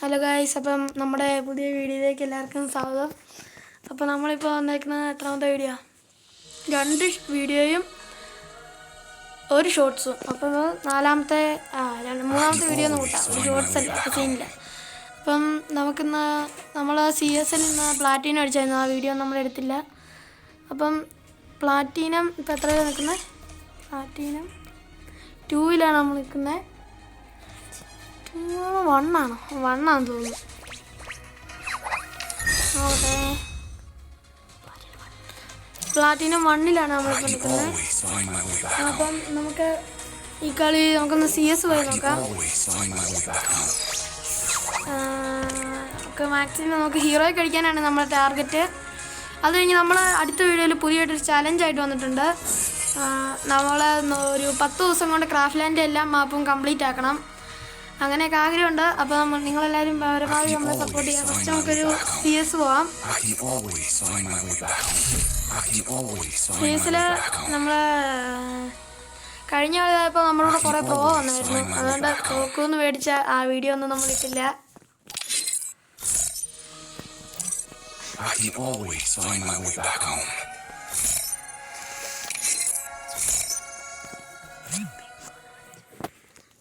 Hello guys, അപ്പം നമ്മുടെ പുതിയ വീഡിയോയിലേക്ക് എല്ലാവർക്കും സ്വാഗതം. അപ്പോൾ നമ്മളിപ്പോൾ വന്നേക്കുന്നത് എത്രാമത്തെ വീഡിയോ? 2 വീഡിയോയും ഒരു ഷോർട്സും. അപ്പോൾ മൂന്നാമത്തെ വീഡിയോ ഒന്ന് കൂട്ടാം. ഒരു ഷോർട്സ് അല്ല, സീനില്ല. അപ്പം നമുക്കിന്ന് നമ്മൾ CS നിന്ന് പ്ലാറ്റിനം അടിച്ചായിരുന്നു. ആ വീഡിയോ നമ്മൾ എടുത്തില്ല. അപ്പം പ്ലാറ്റിനം ഇപ്പോൾ എത്ര നിൽക്കുന്നത്? പ്ലാറ്റിനം 2-ലാണ് നമ്മൾ നിൽക്കുന്നത്. 1-ആണോ? 1-ആണെന്ന് തോന്നുന്നു. പ്ലാറ്റിനം 1-ലാണ് നമ്മളിപ്പോൾ നിൽക്കുന്നത്. അപ്പം നമുക്ക് ഈ കളി നമുക്കൊന്ന് CS പോയി നോക്കാം. മാക്സിമം നമുക്ക് ഹീറോയെ കഴിക്കാനാണ് നമ്മുടെ ടാർഗറ്റ്. അത് കഴിഞ്ഞ് നമ്മൾ അടുത്ത വീഡിയോയിൽ പുതിയതായിട്ടൊരു ചലഞ്ചായിട്ട് വന്നിട്ടുണ്ട്. നമ്മൾ ഒരു 10 ദിവസം കൊണ്ട് ക്രാഫ്റ്റ് ലാൻഡ് എല്ലാ മാപ്പും കംപ്ലീറ്റ് ആക്കണം. അങ്ങനെയൊക്കെ ആഗ്രഹമുണ്ട്. അപ്പോൾ നിങ്ങളെല്ലാവരും പരമാവധി നമ്മളെ സപ്പോർട്ട് ചെയ്യാം. ഫസ്റ്റ് നമുക്കൊരു CS പോവാം. CS നമ്മൾ കഴിഞ്ഞ ഇപ്പോൾ നമ്മളോട് കുറേ പ്രോ വന്നായിരുന്നു. അതുകൊണ്ട് തോക്കുന്ന് മേടിച്ച ആ വീഡിയോ ഒന്നും നമ്മളിട്ടില്ല.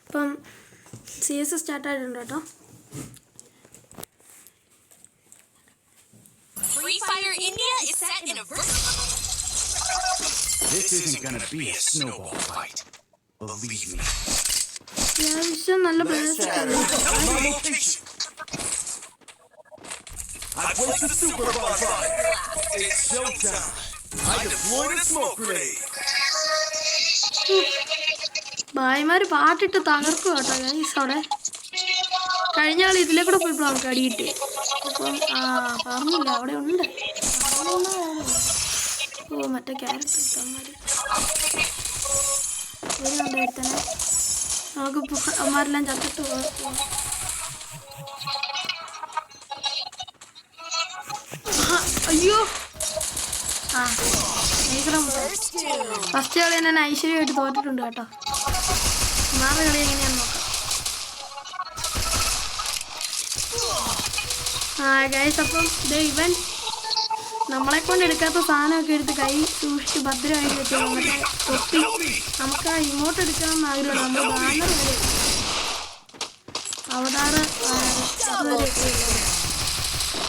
ഇപ്പം CS സ്റ്റാർട്ടായിട്ടുണ്ട് കേട്ടോ. Free Fire India is set in a This isn't gonna be a snowball fight. Believe me. അത്യാവശ്യം നല്ല players. I placed the super bonfire. It's showtime. I deployed a smoke grenade. ഭായിമാർ പാട്ടിട്ട് തകർക്കും കേട്ടോ guys. അവിടെ കഴിഞ്ഞ ആൾ ഇതിലെ കൂടെ പോയപ്പോൾ നമുക്ക് അടിയിട്ട്. അപ്പം പറഞ്ഞില്ല, അവിടെ ഉണ്ട്. ഓ, മറ്റേ ക്യാരക്ടർ ഇട്ടന്മാർ ഒരു കണ്ടെടുത്തന്നെ. നമുക്ക് അമ്മമാരെല്ലാം ചത്തിട്ട് പോകാം. അയ്യോ, ഫസ്റ്റ് കളി തന്നെ ഐശ്വര്യമായിട്ട് തോറ്റിട്ടുണ്ട് കേട്ടോ. ഒന്നാമത്തെ കളി എങ്ങനെയാണെന്ന് നോക്കാം. ഗൈസ്, അപ്പം ഇവൻ നമ്മളെ കൊണ്ട് എടുക്കാത്ത സാധനമൊക്കെ എടുത്ത് കൈ സൂക്ഷിച്ച് ഭദ്രമായിട്ട് വെച്ചു. മറ്റേ തൊപ്പി നമുക്ക് ആ ഇമോട്ട് എടുക്കണമെന്ന് ആഗ്രഹമുണ്ട്. നമ്മൾ ബാനർ വരെ അവതാറ്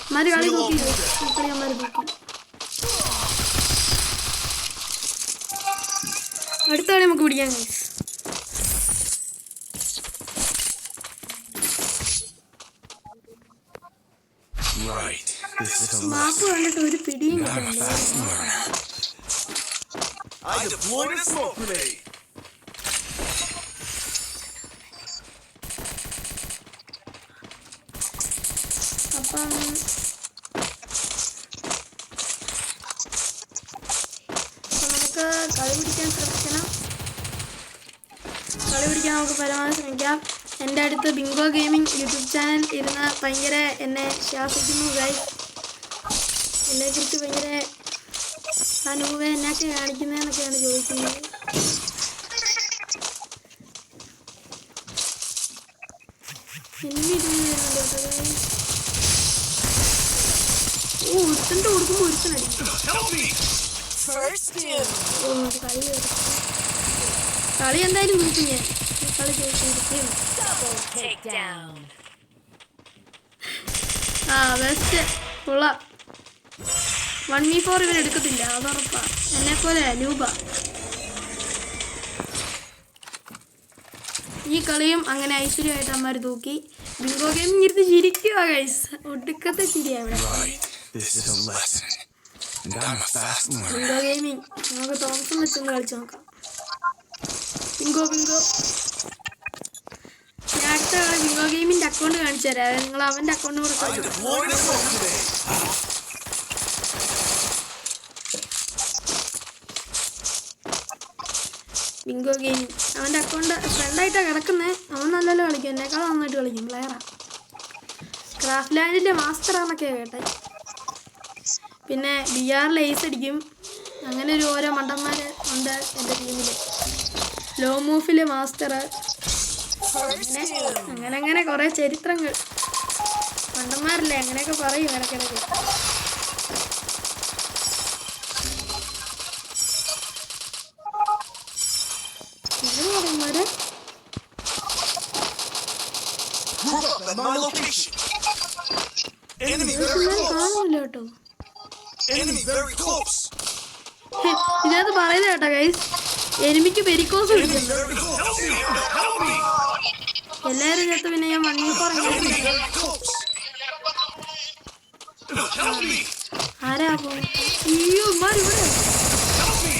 അമ്മമാർ കളി നോക്കി അമ്മമാർ നോക്കി. അടുത്ത കളി നമുക്ക് പിടിക്കാം ഗൈസ്. മാപ്പ് കണ്ടിട്ട് ഒരു പിടിയും കിട്ടുന്നില്ല. അപ്പം നമുക്ക് കളി പിടിക്കാൻ ശ്രമിക്കണം. കളി പിടിക്കാൻ നമുക്ക് പരമാവധി ശ്രമിക്കാം. എൻ്റെ അടുത്ത് ബിങ്കോ ഗെയിമിംഗ് യൂട്യൂബ് ചാനൽ ഇരുന്ന് ഭയങ്കര എന്നെ ശാസിക്കുന്നു ഗൈസ്. എന്നെക്കുറിച്ച് ഭയങ്കര അനുഭവം എന്നൊക്കെ കാണിക്കുന്നതെന്നൊക്കെയാണ് ചോദിക്കുന്നത്. ഒരുത്തൻ്റെ കൊടുക്കുമ്പോൾ ഒരുത്തനടിക്കും. കളി എന്തായാലും നോക്കും ഞാൻ. കളി ചോദിച്ചിരിക്കും. ബെസ്റ്റ് ഉള്ള 1v4 ഇവർ എടുക്കത്തില്ല, അതുറപ്പാ. എന്നെപ്പോലെ ലൂബ. ഈ കളിയും അങ്ങനെ ഐശ്വര്യമായിട്ട് അമ്മമാർ തൂക്കി. ബിങ്കോ ഗെയിമിങ് ഇരുന്ന് ചിരിക്കുക ഗൈസ്. ഒടുക്കത്തെ ചിരിയാ ഇവിടെ. ബിങ്കോ ഗെയിമിങ് നമുക്ക് തോമസം വെച്ചൊന്ന് കളിച്ച് നോക്കാം. ബിങ്കോ ഞാൻ അടുത്ത ബിങ്കോ ഗെയിമിൻ്റെ അക്കൗണ്ട് കാണിച്ചു തരാം. നിങ്ങൾ അവൻ്റെ അക്കൗണ്ട് കൂടെ ബിങ്കോ ഗെയിമിങ് അവൻ്റെ അക്കൗണ്ട് ഫ്രണ്ടായിട്ടാണ് കിടക്കുന്നത്. അവൻ നല്ലല്ലോ കളിക്കും, എന്നെക്കാളും നന്നായിട്ട് കളിക്കും. പ്ലെയറാണ്. ക്രാഫ്റ്റ് ലാൻഡിൻ്റെ മാസ്റ്ററാന്നൊക്കെയാണ് കേട്ടെ. പിന്നെ BR ഐസ് അടിക്കും. അങ്ങനെ ഒരു ഓരോ മണ്ടന്മാർ ഉണ്ട് എൻ്റെ ടീമിൽ. ലോ മൂഫിൽ മാസ്റ്റർ. അങ്ങനെ കുറേ ചരിത്രങ്ങൾ. മണ്ടന്മാരല്ലേ അങ്ങനെയൊക്കെ പറയും ഇടയ്ക്കിടയ്ക്ക്. Move up at my location. Enemy very close. കാണുന്നില്ല കേട്ടോ. Enemy very close. ഇതിനകത്ത് പറയുന്നത് കേട്ടോ ഗൈസ്, എനിമിക്ക് പെരിക്കോസ് Enemy വിളിക്കുന്നു. very close. Help me. എല്ലാവരും ചേർത്ത് പിന്നെ ഞാൻ 1v4 Enemy very close. Help me. ആരാ പോകും? അയ്യോ ഇമ്മാർ ഇവിടെ. Help me.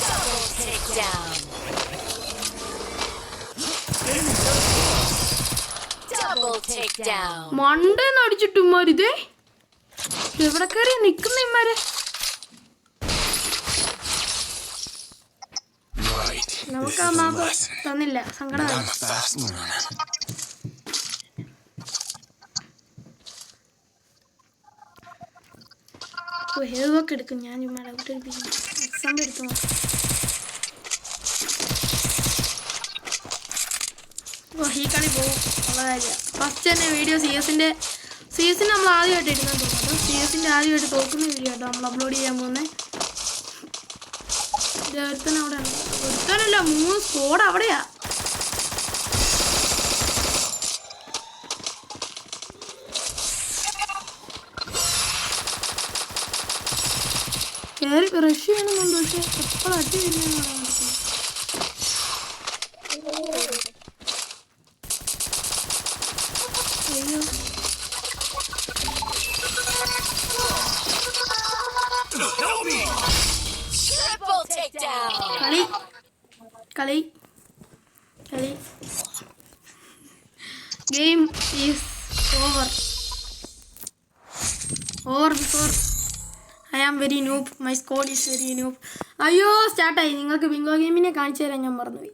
Double takedown. Double takedown. മണ്ടെന്ന് അടിച്ചിട്ട് ഇമ്മാർ ഇതേ എവിടെ കയറി നിക്കുന്ന ഇമ്മാര്. Right. നമുക്ക് ആ മാപ്പ് തന്നില്ല, സങ്കടമായി. I'm a fast learner. ഏതൊക്കെ എടുക്കും ഞാൻ ചുമ്മാ എക്സാം എടുത്തു നോക്കാം. ഈ കളി പോകും ഉള്ള കാര്യം. ഫസ്റ്റ് തന്നെ വീഡിയോ സി എസിന് നമ്മൾ ആദ്യമായിട്ട് ഇടുന്നത് തോന്നുന്നു. സി എസിൻ്റെ ആദ്യമായിട്ട് തോക്കുന്ന വീഡിയോ കേട്ടോ നമ്മൾ അപ്ലോഡ് ചെയ്യാൻ പോകുന്നത്. ഒരുത്തൻ അവിടെയാണ്, ഒരുത്തനല്ല 3 സ്കോഡ് അവിടെയാ. കയറി റഷ് ചെയ്യണമെന്നുണ്ട്, പക്ഷെ എപ്പോൾ അടി വരുന്നതെന്ന് പറയാൻ പറ്റില്ല. അയ്യോ Help me. Triple takedown. കളി കളി കളി game is over before I am very noob, my squad is very noob. അയ്യോ സ്റ്റാർട്ടായി. നിങ്ങൾക്ക് ബിങ്കോ ഗെയിമിനെ കാണിച്ചു തരാൻ ഞാൻ മറന്നുപോയി.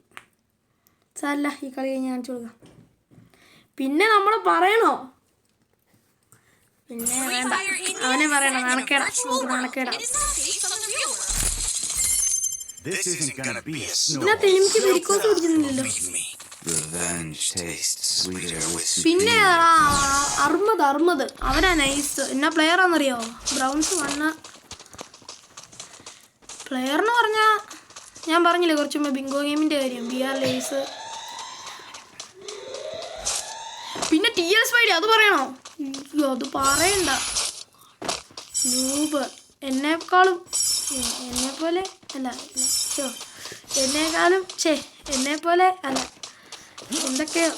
സാരല്ല, ഈ കളി കഴിഞ്ഞ് കാണിച്ചു കൊടുക്കാം. പിന്നെ നമ്മൾ പറയണോ? പിന്നെ വേണ്ട, അവനെ പറയണം. നാണക്കേടാ, നമുക്ക് നാണക്കേടാ. It is not based on the real world. This isn't gonna be a snow. ഇതിനകത്ത് എനിക്ക് പെരിക്കോസ് പിടിക്കുന്നില്ലല്ലോ. Believe me. Revenge tastes sweeter with പിന്നെ അർമദ് അവനാ നൈസ്. എന്നാ പ്ലെയർ ആണെന്നറിയോ? ബ്രൗൺസ് വന്ന പ്ലെയർ എന്ന് പറഞ്ഞാൽ ഞാൻ പറഞ്ഞില്ലേ കുറച്ച് മുമ്പ് ബിങ്കോ ഗെയിമിൻ്റെ കാര്യം, BR ലേസ്. പിന്നെ TS വൈഡി അത് പറയണോ? അയ്യോ അത് പറയണ്ട. നൂബ് എന്നെക്കാളും എന്നെപ്പോലെ അല്ല, എന്നെക്കാളും എന്നെപ്പോലെ അല്ല, എന്തൊക്കെയോ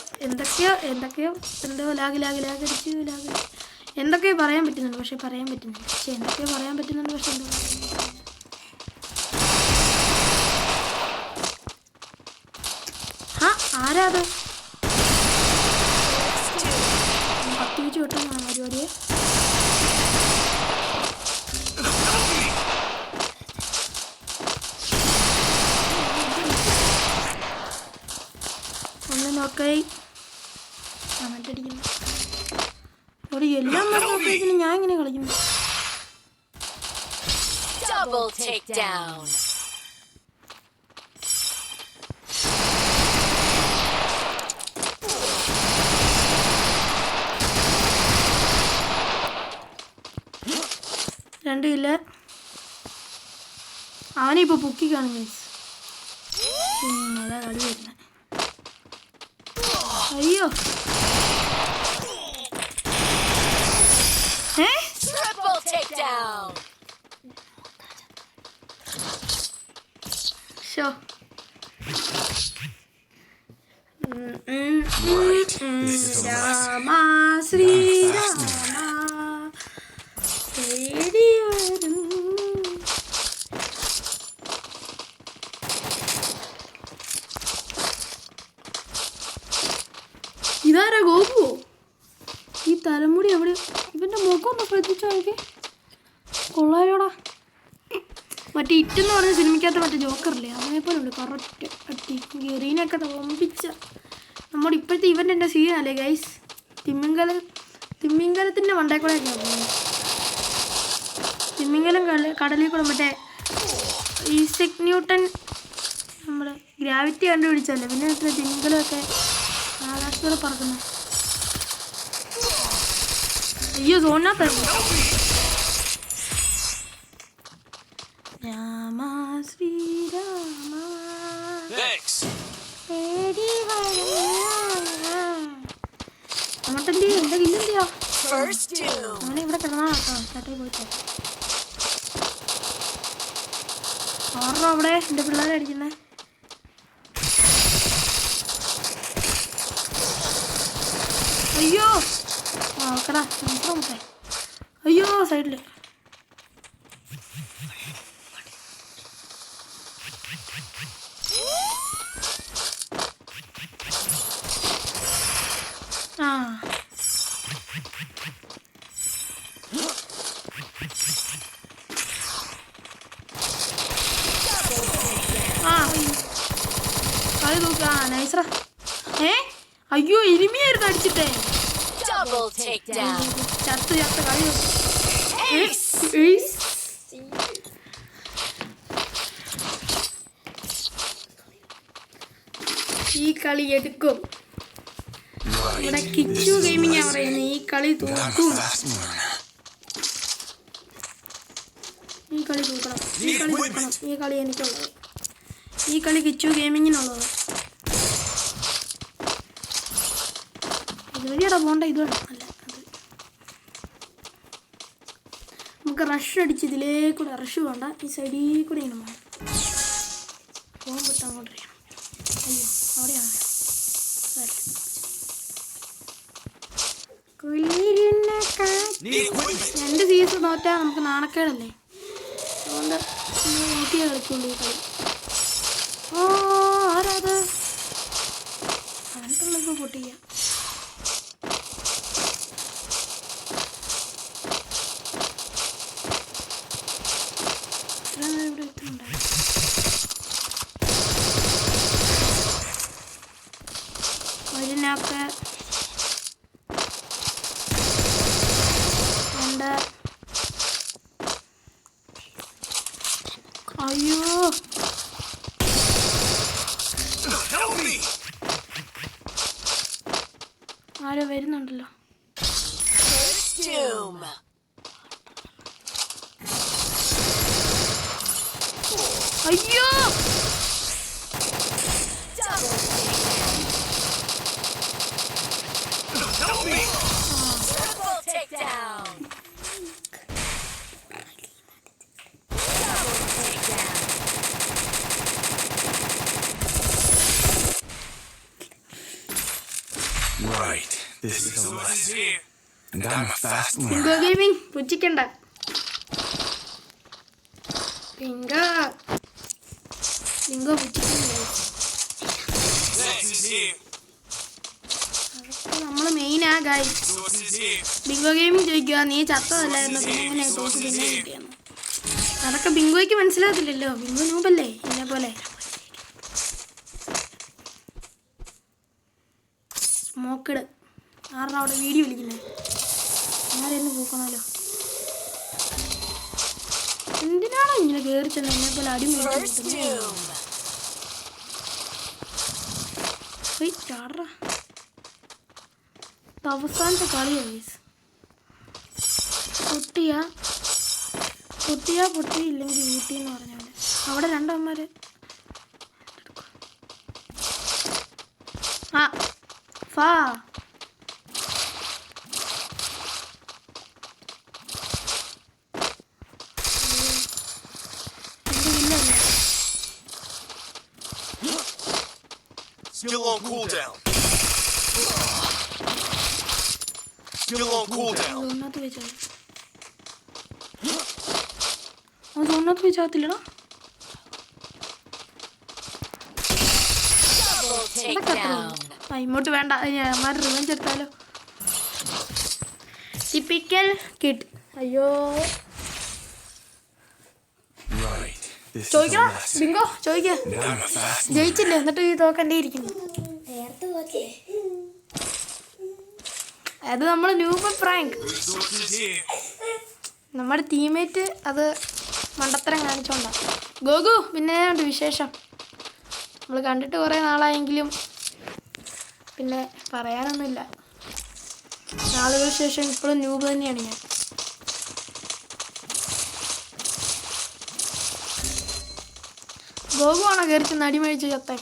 എന്തോ ലാഗ് അടിച്ച് എന്തൊക്കെയോ പറയാൻ പറ്റുന്നുണ്ട്, പക്ഷെ പറയാൻ പറ്റുന്നില്ല. എന്തൊക്കെയോ പറയാൻ പറ്റുന്നുണ്ട്, പക്ഷെ എന്തോ ആരാ അത്? 10 വെട്ടാനാണ് പരിപാടിയെ. ഒന്ന് നോക്കായി മറ്റടിക്കുന്നു. അവിടെ എല്ലാം നോക്കിയിരിക്കുന്നു. ഞാൻ ഇങ്ങനെ കളിക്കുന്നു. Double takedown. രണ്ടില്ല. അവനിപ്പോ പൊക്കി കാണും മീൻസ്. അതാ കളി വരുന്നത്. അയ്യോ Triple takedown. ഷോ രാമ ശ്രീരാമ തേടി വരും. ഇതാരാ ഗോപുവോ? ഈ തലമുടി എവിടെ? ഇവന്റെ മുഖം ഒന്ന് ശ്രദ്ധിച്ചോ എനിക്ക്. കൊള്ളാലോടാ. മറ്റേ ഇറ്റെന്ന് പറഞ്ഞ സിനിമയ്ക്കകത്ത് മറ്റേ ജോക്കറില്ലേ അതേപോലെ ഉണ്ട്. കറക്റ്റ് അട്ടി ഗെറീനൊക്കെ തോമ്പിച്ച നമ്മുടെ ഇപ്പോഴത്തെ ഇവൻ്റെ എൻ്റെ സീനല്ലേ ഗൈസ്. തിമ്മിങ്കലത്തിൻ്റെ മണ്ടേ കൂടെ പോകുന്നത്. തിമ്മിങ്കലം കടലിൽ കൂടെ മറ്റേ ഈസക് ന്യൂട്ടൺ നമ്മുടെ ഗ്രാവിറ്റി കണ്ടുപിടിച്ചല്ലേ. പിന്നെ മറ്റേ തിമ്മിങ്കലമൊക്കെ ആകാശത്തോടെ പറക്കുന്നത്. അയ്യോ സോണിനകത്തായിരുന്നു. രാമ ശ്രീരാമ Thanks. അങ്ങോട്ടെന്ത് എന്താ കില്ലെന്തിയാ First doom. അങ്ങനെ ഇവിടെ കിടന്നാ കേട്ടോ ചേട്ടായി പോയിട്ടോ. ആറോ അവിടെ എൻ്റെ പിള്ളേരെ അടിക്കുന്നേ. അയ്യോ നോക്കടാ നോക്കട്ടെ. അയ്യോ സൈഡില് ആ കളി തൂക്കാ നൈസറ. അയ്യോ ഇരുമിയായിരുന്നു അടിച്ചിട്ടേ. Double takedown. ചത്ത് കളി ഈ കളി എടുക്കും. ഇവിടെ കിച്ചു ഗെയിമിംഗ് പറയുന്നത് ഈ കളി തൂക്കും. ഈ കളി തൂക്കണം. ഈ കളി എനിക്കുള്ളത്. ഈ കളി കിച്ചു ഗെയിമിങ്ങിനുള്ളത്. ഇതുവഴിയാടാ പോണ്ട. ഇത് വേണം അല്ല അത് നമുക്ക് റഷ് അടിച്ച് ഇതിലേക്കൂടെ റഷ് വേണ്ട. ഈ സൈഡിൽ കൂടെ ഇങ്ങനെ പോകണം. പോകാൻ പറ്റും അങ്ങോട്ട് ചെയ്യണം. അയ്യോ അവിടെയാണ് രണ്ട് സീസൺ തോറ്റാൽ നമുക്ക് നാണക്കേടല്ലേ. അതുകൊണ്ട് നോക്കിയേ കളിക്കുള്ളൂ ഈ കളി. ഓ ആരാത് അങ്ങനത്തുള്ളപ്പോൾ പൊട്ടിക്കുക. ഇവിടെ എത്തുന്നുണ്ടായി. ഒരിനൊക്കെ ഉണ്ട്. അയ്യോ ആരോ വരുന്നുണ്ടല്ലോ. First doom. അയ്യോ Triple takedown. Double takedown. Right. This is a lesson. And I'm a fast learner. Pinko gaming പുച്ഛിക്കണ്ട. പിങ്കോ പുച്ഛിക്കണ്ടേ. നമ്മള് മെയിനാ ഗൈസ്. ബിങ്കോ ഗെയിമിംഗ് ചോദിക്കുക നീ ചത്തതല്ലായിരുന്നു പിന്നെ എങ്ങനെയാ തോക്ക് പിന്നെ കിട്ടിയെന്ന്. അതൊക്കെ ബിങ്കോയ്ക്ക് മനസ്സിലാകത്തില്ലല്ലോ. ബിങ്കോ നൂബല്ലേ എന്നെ പോലെ. സ്മോക്കിട് ആരുടെ അവിടെ വീഡിയോ വിളിക്കുന്നേ. ആരെന്ന് പൂക്കണല്ലോ. എന്തിനാണോ ഇങ്ങനെ കയറി ചെന്ന് എന്നെ പോലെ First doom. ചാടറ അവസാനത്തെ കളിയാ ഗൈസ്. പൊട്ടിയില്ലെങ്കിൽ വീട്ടിൽ എന്ന് പറഞ്ഞ പോലെ. അവിടെ രണ്ടമ്മമാര് ആ ഫാ Still on cooldown. Still on cooldown. സോണിനകത്ത് വെച്ചാൽ സോണിനകത്ത് വെച്ചാകത്തില്ലടാ. Double takedown. ഇങ്ങോട്ട് വേണ്ട. ഞാൻ റിവെഞ്ച് എടുത്താലോ. Typical kid. അയ്യോ Right. This is a ചോദിക്കണം lesson. ബിങ്കോ ചോദിക്ക. And I'm a fast learner. ജയിച്ചില്ലേ എന്നിട്ട് ഈ തോക്കണ്ടേ ഇരിക്കുന്നു. അത് നമ്മൾ ന്യൂബ് പ്രാങ്ക്. Resources here. നമ്മുടെ ടീമേറ്റ് അത് മണ്ടത്തരം കാണിച്ചോണ്ടാ. ഗോഗു പിന്നെ ഉണ്ട് വിശേഷം. നമ്മൾ കണ്ടിട്ട് കുറേ നാളായെങ്കിലും പിന്നെ പറയാനൊന്നുമില്ല. നാളുകൾക്ക് ശേഷം ഇപ്പോഴും ന്യൂബ് തന്നെയാണ് ഞാൻ. ഗോകുവാണോ കയറി ചെന്ന് അടിമേടിച്ച് ചത്തേ?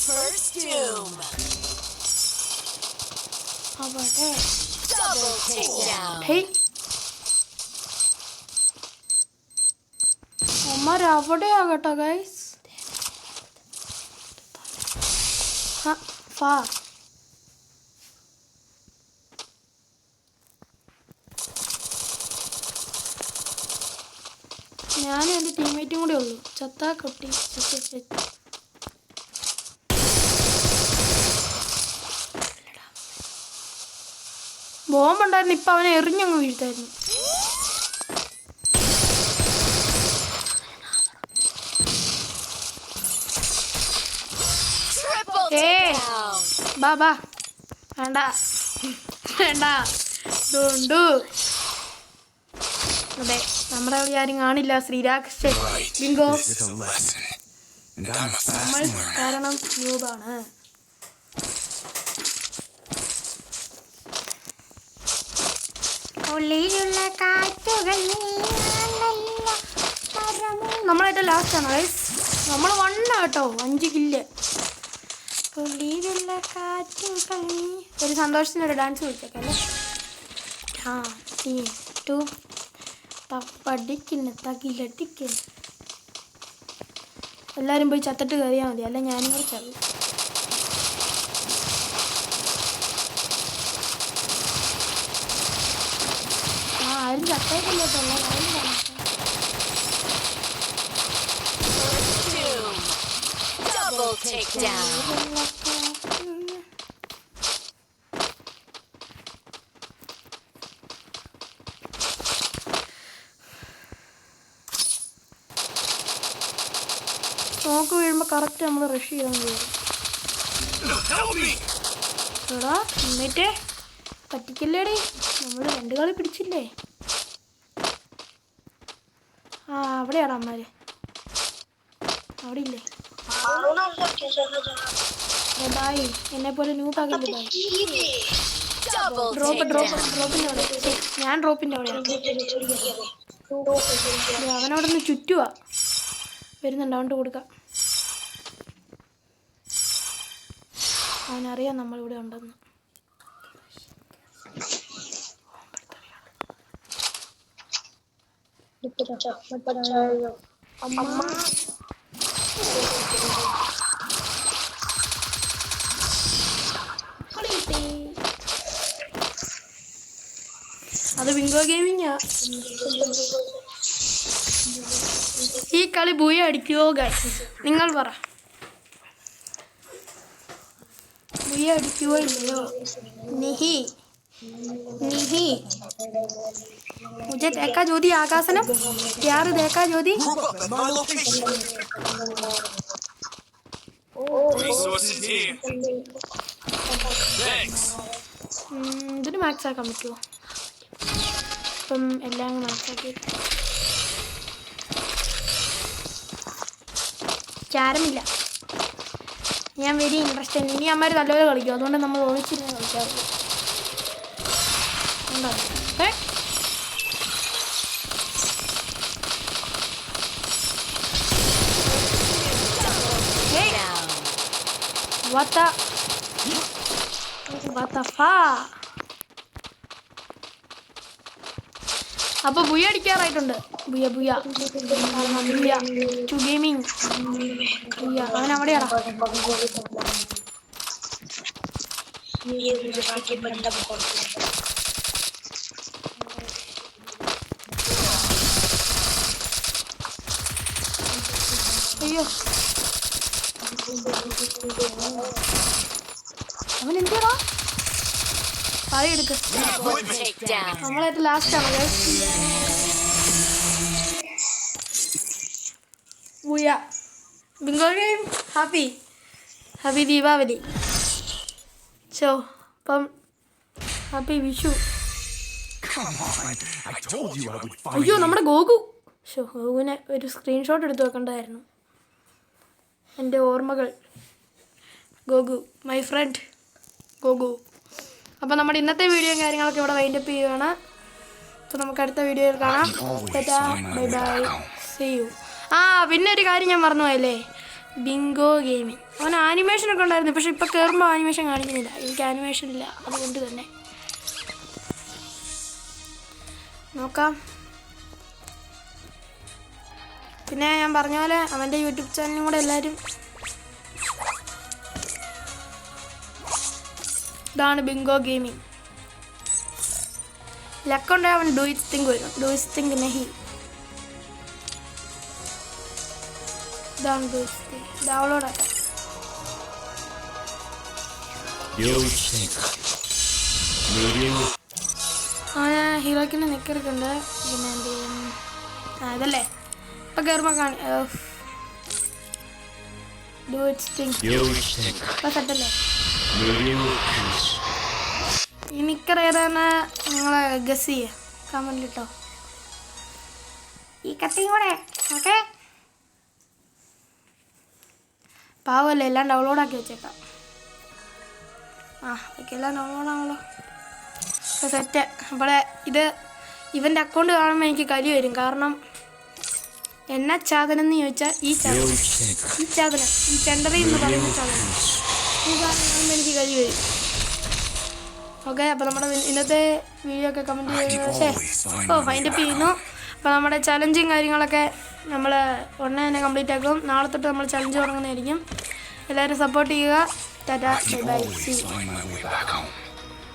First doom. അവിടെ Double takedown. ഹേയ് അമ്മ അവിടെയാ കേട്ടോ ഗൈസ്. ഫാർ ഞാനും എൻ്റെ ടീംമേറ്റും കൂടെ ഉള്ളൂ. ചത്താ കൊട്ടി ബോംബുണ്ടായിരുന്നു. ഇപ്പം അവനെ എറിഞ്ഞങ്ങ് വീഴ്ത്തായിരുന്നു. Triple Hey. takedown. ബാ വേണ്ട വേണ്ട ഡോണ്ടു. അതെ നമ്മുടെ അവിടെ ആരും കാണില്ല. ശ്രീരാക്ഷ Bingo This is a lesson, and I'm a നമ്മൾ fast learner. കാരണം ന്യൂബാണ്. ഉള്ളിലുള്ള കാറ്റുകൾ നമ്മളായിട്ട് ലാസ്റ്റാണ് ഗൈസ്. നമ്മൾ വണ്ണ കേട്ടോ 5 കില്ല്. ഉള്ളിലുള്ള കാറ്റുകൾ ഒരു സന്തോഷത്തിനൊരു ഡാൻസ് വിളിച്ചേക്കല്ലേ. തപ്പടിക്കുന്നു തകിലടിക്കുന്നു. എല്ലാവരും പോയി ചത്തിട്ട് കയറിയാൽ മതി, അല്ല ഞാനും കൂടി ചതും. ആരും ചത്തേക്കില്ല കേട്ടോ. First doom. Double takedown. നോക്ക് വീഴുമ്പോൾ കറക്റ്റ് നമ്മൾ റഷ് ചെയ്യാൻ കഴിയും. Help me! എടാ എന്നിട്ടേ പറ്റിക്കല്ലേടി, നമ്മൾ 2 കളി പിടിച്ചില്ലേ. അവിടെയാടാ അമ്മമാര്, അവിടെ ഇല്ലേ. ബായ് എന്നെ പോലെ ന്യൂപ്പാക്കില്ലേ ബായ്. Double ഡ്രോപ്പിൻ്റെ takedown. അവിടെ ഞാൻ ഡ്രോപ്പിൻ്റെ അവിടെയാണ്. അവനവിടെ നിന്ന് ചുറ്റുവാ വരുന്നുണ്ട്. അവൻ്റെ കൊടുക്കാം. അവനറിയാം നമ്മളിവിടെ ഉണ്ടെന്ന്. അത് വിങ്കോ ഗെയിമിങ്ങാ. ഈ കളി ബൂയ അടിക്കുവോ ഗൈസ്? നിങ്ങൾ പറ, ബൂയ അടിക്കുവോ ഇല്ലയോ? നിഹി നിഹി मुझे देखा ज्योति आकाशनम यार, देखा ज्योति. Group up at my location. Resources here. Thanks. ഇതിന് മാക്സ് ആക്കാൻ പറ്റുമോ? ഇപ്പം എല്ലാം മാക്സ് ആക്കി. ചാരമില്ല, ഞാൻ വെരി ഇൻട്രസ്റ്റ്. ഇനി അമ്മമാർ നല്ലപോലെ കളിക്കും, അതുകൊണ്ട് നമ്മൾ ഒളിച്ചിരുന്ന് കളിക്കാറുള്ളൂ. ഉണ്ടോ? അപ്പൊ ബുയ അടിക്കാറായിട്ടുണ്ട്. ബുയ ബുയ ബുയ ടു ഗെയിമിങ് ബുയ. അവൻ അവിടെയാടാ. അയ്യോ അവൻ എന്തിയാ കളി എടുക്ക്. Double takedown. നമ്മളായിട്ട് ലാസ്റ്റ് ആണ് booyah. Bingo game happy happy Deepavali. അപ്പം happy Vishu. Come on. I told you I would find അയ്യോ you. നമ്മുടെ ഗോകു. ഗോകുവിനെ ഒരു സ്ക്രീൻഷോട്ട് എടുത്ത് വെക്കേണ്ടതായിരുന്നു. എൻ്റെ ഓർമ്മകൾ. Goku my friend go. അപ്പോൾ നമ്മുടെ ഇന്നത്തെ വീഡിയോയും കാര്യങ്ങളൊക്കെ ഇവിടെ വൈൻഡപ്പ് ചെയ്യുകയാണ്. അപ്പോൾ നമുക്ക് അടുത്ത വീഡിയോയിൽ കാണാം. Bye bye, see you. പിന്നെ ഒരു കാര്യം ഞാൻ മറന്നുപോയല്ലേ, ബിങ്കോ ഗെയിമിങ്. അവൻ ആനിമേഷനൊക്കെ ഉണ്ടായിരുന്നു, പക്ഷെ ഇപ്പോൾ കയറുമ്പോൾ ആനിമേഷൻ കാണിക്കുന്നില്ല. എനിക്ക് ആനിമേഷൻ ഇല്ല, അതുകൊണ്ട് തന്നെ നോക്കാം. പിന്നെ ഞാൻ പറഞ്ഞ പോലെ അവൻ്റെ യൂട്യൂബ് ചാനലും കൂടെ എല്ലാവരും, ഇതാണ് ബിങ്കോ ഗെയിമിങ്. ലക്കുണ്ടെ അവൻ ഡു ഇറ്റ് തിങ്ക് വരും. ഡു ഇറ്റ് തിങ്ക് നെഹി. ഇതാണ് ഡു ഇറ്റ് തിങ്ക്. ഡൗൺലോഡ് ആക്കാം. അവന് ഹീറോക്കിൻ്റെ നിക്കറൊക്കെയുണ്ട്. പിന്നെ എന്ത് ചെയ്യും, ഇതല്ലേ ഇപ്പം കയറുമ്പോൾ ഡു ഇറ്റ് തിങ്ക്. ഇപ്പം സെറ്റല്ലേ. ഈ നിക്കർ ഏതാണ് നിങ്ങളെ ഗസ് ചെയ്യുക, കമൻറ്റിലിട്ടോ. ഈ കത്തിയും കൂടെ ഓക്കെ. പാവമല്ലേ, എല്ലാം ഡൗൺലോഡാക്കി വെച്ചേക്കാം. ഓക്കെ, എല്ലാം ഡൗൺലോഡാണല്ലോ. അപ്പോൾ സെറ്റ്. അപ്പോൾ ഇവൻ്റെ അക്കൗണ്ട് കാണുമ്പോൾ എനിക്ക് കലി വരും. കാരണം എന്നാ ചാതനം എന്ന് ചോദിച്ചാൽ ഈ ചാതനം, ഈ ചെണ്ടറി എന്ന് പറയുന്ന ചാതനം, ഈ സാധനം കാണുമ്പോൾ എനിക്ക് കലി വരും. ഓക്കെ, അപ്പോൾ നമ്മുടെ ഇന്നത്തെ വീഡിയോ ഒക്കെ കമൻറ്റ് ചെയ്യുന്നത് ഫൈൻഡപ്പ് ചെയ്യുന്നു. അപ്പോൾ നമ്മുടെ ചലഞ്ചും കാര്യങ്ങളൊക്കെ നമ്മൾ ഉടനെ തന്നെ കംപ്ലീറ്റ് ആക്കും. നാളെ തൊട്ട് നമ്മൾ ചലഞ്ച് തുടങ്ങുന്നതായിരിക്കും. എല്ലാവരും സപ്പോർട്ട് ചെയ്യുക. Tata, bye bye, see U.